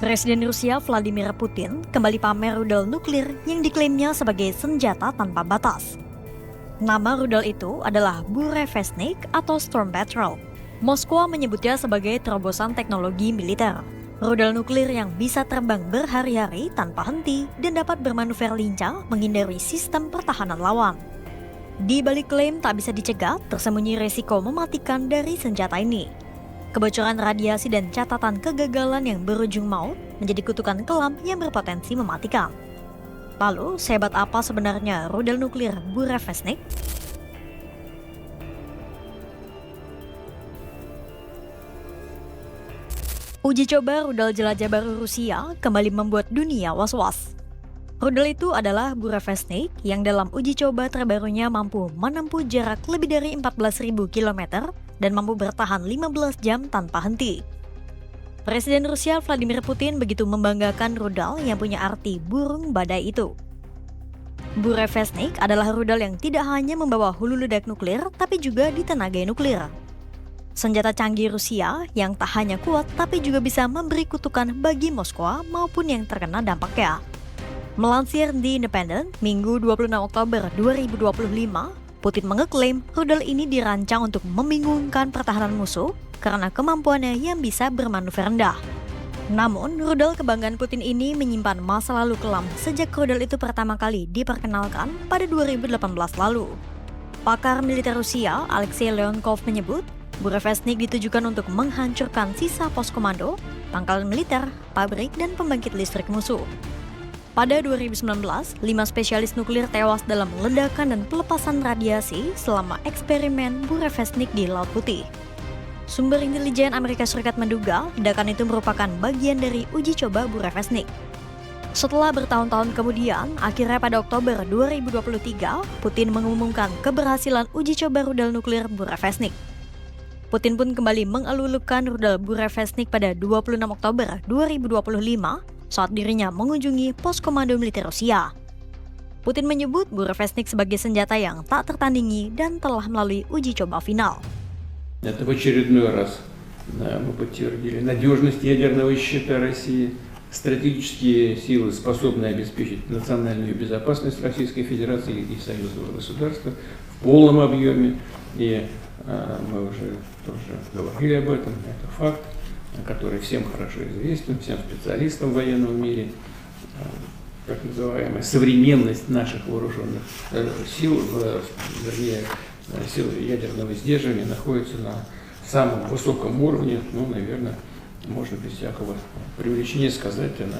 Presiden Rusia Vladimir Putin kembali pamer rudal nuklir yang diklaimnya sebagai senjata tanpa batas. Nama rudal itu adalah Burevestnik atau Storm Petrel. Moskwa menyebutnya sebagai terobosan teknologi militer. Rudal nuklir yang bisa terbang berhari-hari tanpa henti dan dapat bermanuver lincah menghindari sistem pertahanan lawan. Di balik klaim tak bisa dicegah, tersembunyi resiko mematikan dari senjata ini. Kebocoran radiasi dan catatan kegagalan yang berujung maut menjadi kutukan kelam yang berpotensi mematikan. Lalu, sehebat apa sebenarnya rudal nuklir Burevestnik? Uji coba rudal jelajah baru Rusia kembali membuat dunia was-was. Rudal itu adalah Burevestnik yang dalam uji coba terbarunya mampu menempuh jarak lebih dari 14.000 km dan mampu bertahan 15 jam tanpa henti. Presiden Rusia Vladimir Putin begitu membanggakan rudal yang punya arti burung badai itu. Burevestnik adalah rudal yang tidak hanya membawa hulu ledak nuklir, tapi juga ditenagai nuklir. Senjata canggih Rusia yang tak hanya kuat, tapi juga bisa memberi kutukan bagi Moskwa maupun yang terkena dampaknya. Melansir The Independent, Minggu 26 Oktober 2025, Putin mengeklaim rudal ini dirancang untuk membingungkan pertahanan musuh karena kemampuannya yang bisa bermanuver rendah. Namun, rudal kebanggaan Putin ini menyimpan masa lalu kelam sejak rudal itu pertama kali diperkenalkan pada 2018 lalu. Pakar militer Rusia, Alexei Leonkov menyebut, Burevestnik ditujukan untuk menghancurkan sisa pos komando, pangkalan militer, pabrik, dan pembangkit listrik musuh. Pada 2019, 5 spesialis nuklir tewas dalam ledakan dan pelepasan radiasi selama eksperimen Burevestnik di Laut Putih. Sumber intelijen Amerika Serikat menduga ledakan itu merupakan bagian dari uji coba Burevestnik. Setelah bertahun-tahun kemudian, akhirnya pada Oktober 2023, Putin mengumumkan keberhasilan uji coba rudal nuklir Burevestnik. Putin pun kembali mengelulukan rudal Burevestnik pada 26 Oktober 2025 saat dirinya mengunjungi pos komando militer Rusia. Putin menyebut Burevestnik sebagai senjata yang tak tertandingi dan telah melalui uji coba final. Это в очередной раз мы подтвердили надежность ядерного щита России, стратегические силы, способные обеспечить национальную безопасность Российской Федерации и союзного государства в полном объеме. И мы уже тоже говорили об этом, это факт, который всем хорошо известен, всем специалистам в военном мире. Так называемая современность наших вооруженных сил, вернее, сил ядерного сдерживания находится на самом высоком уровне, наверное, можно без всякого преувеличения сказать, она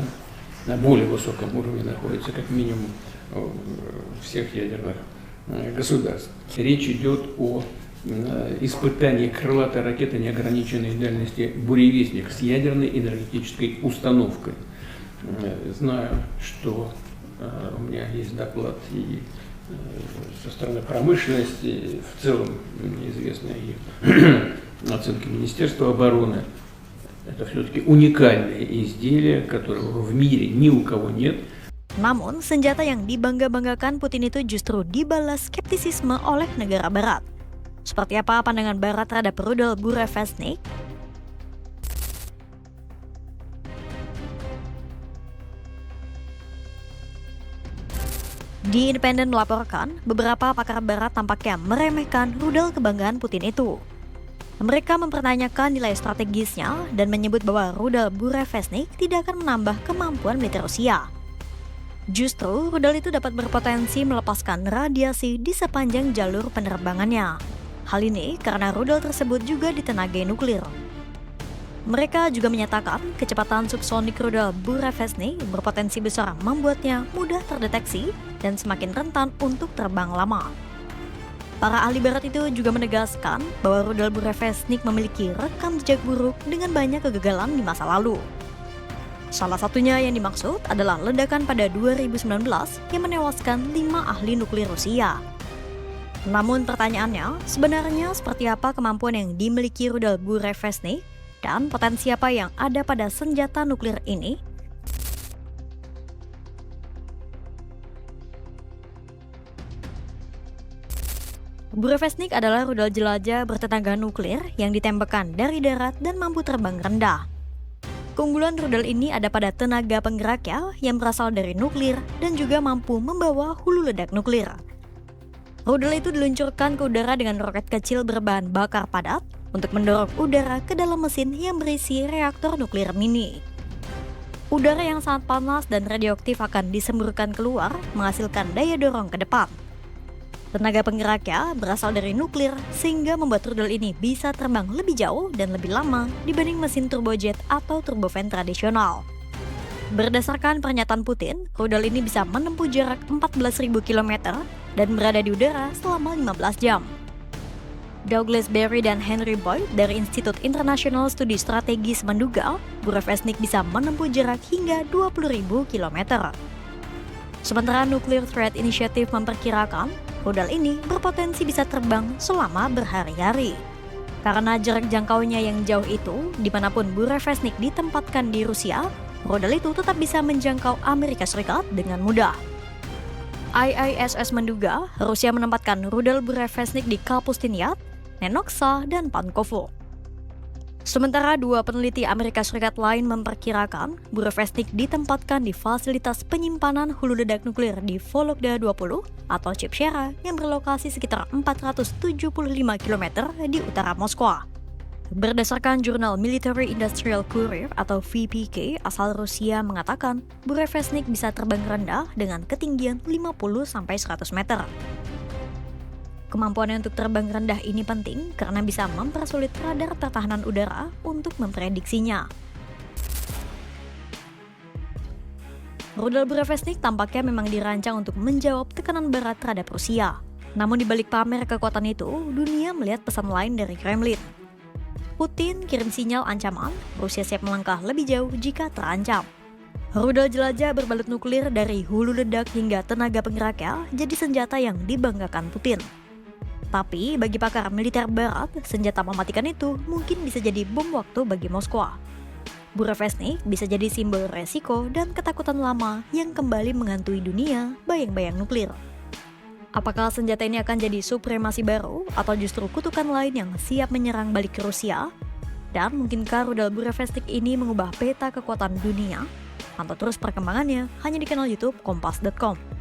на более высоком уровне находится, как минимум, всех ядерных государств. Речь идет о испытании крылатой ракеты неограниченной дальности «Буревестник» с ядерной энергетической установкой. Знаю, что у меня есть доклад и со стороны промышленности, в целом известная и оценка Министерства обороны. Это все-таки уникальное изделие, которого в мире ни у кого нет. Namun, senjata yang dibangga-banggakan Putin itu justru dibalas skeptisisme oleh negara barat. Seperti apa pandangan barat terhadap rudal Burevestnik? The Independent melaporkan, beberapa pakar barat tampaknya meremehkan rudal kebanggaan Putin itu. Mereka mempertanyakan nilai strategisnya dan menyebut bahwa rudal Burevestnik tidak akan menambah kemampuan militer Rusia. Justru, rudal itu dapat berpotensi melepaskan radiasi di sepanjang jalur penerbangannya. Hal ini karena rudal tersebut juga ditenagai nuklir. Mereka juga menyatakan kecepatan subsonik rudal Burevestnik berpotensi besar membuatnya mudah terdeteksi dan semakin rentan untuk terbang lama. Para ahli barat itu juga menegaskan bahwa rudal Burevestnik memiliki rekam jejak buruk dengan banyak kegagalan di masa lalu. Salah satunya yang dimaksud adalah ledakan pada 2019 yang menewaskan 5 ahli nuklir Rusia. Namun pertanyaannya, sebenarnya seperti apa kemampuan yang dimiliki rudal Burevestnik dan potensi apa yang ada pada senjata nuklir ini? Burevestnik adalah rudal jelajah bertenaga nuklir yang ditembakkan dari darat dan mampu terbang rendah. Keunggulan rudal ini ada pada tenaga penggeraknya yang berasal dari nuklir dan juga mampu membawa hulu ledak nuklir. Rudal itu diluncurkan ke udara dengan roket kecil berbahan bakar padat untuk mendorong udara ke dalam mesin yang berisi reaktor nuklir mini. Udara yang sangat panas dan radioaktif akan disemburkan keluar, menghasilkan daya dorong ke depan. Tenaga penggeraknya berasal dari nuklir sehingga membuat rudal ini bisa terbang lebih jauh dan lebih lama dibanding mesin turbojet atau turbofan tradisional. Berdasarkan pernyataan Putin, rudal ini bisa menempuh jarak 14.000 km dan berada di udara selama 15 jam. Douglas Berry dan Henry Boyd dari Institut International Studi Strategis menduga Burevestnik bisa menempuh jarak hingga 20.000 km. Sementara Nuclear Threat Initiative memperkirakan rudal ini berpotensi bisa terbang selama berhari-hari. Karena jarak jangkaunya yang jauh itu, dimanapun Burevestnik ditempatkan di Rusia, rudal itu tetap bisa menjangkau Amerika Serikat dengan mudah. IISS menduga Rusia menempatkan rudal Burevestnik di Kapustin-Yat, Nenoksa, dan Pankovo. Sementara dua peneliti Amerika Serikat lain memperkirakan Burevestnik ditempatkan di fasilitas penyimpanan hulu ledak nuklir di Vologda 20 atau Chebchera yang berlokasi sekitar 475 km di utara Moskwa. Berdasarkan jurnal Military Industrial Courier atau VPK asal Rusia mengatakan Burevestnik bisa terbang rendah dengan ketinggian 50-100 meter. Kemampuannya untuk terbang rendah ini penting karena bisa mempersulit radar pertahanan udara untuk memprediksinya. Rudal Burevestnik tampaknya memang dirancang untuk menjawab tekanan barat terhadap Rusia. Namun di balik pamer kekuatan itu, dunia melihat pesan lain dari Kremlin. Putin kirim sinyal ancaman, Rusia siap melangkah lebih jauh jika terancam. Rudal jelajah berbalut nuklir dari hulu ledak hingga tenaga penggeraknya jadi senjata yang dibanggakan Putin. Tapi bagi pakar militer barat, senjata mematikan itu mungkin bisa jadi bom waktu bagi Moskwa. Burevestnik bisa jadi simbol resiko dan ketakutan lama yang kembali menghantui dunia bayang-bayang nuklir. Apakah senjata ini akan jadi supremasi baru atau justru kutukan lain yang siap menyerang balik ke Rusia? Dan mungkinkah rudal Burevestnik ini mengubah peta kekuatan dunia? Pantau terus perkembangannya hanya di kanal YouTube Kompas.com.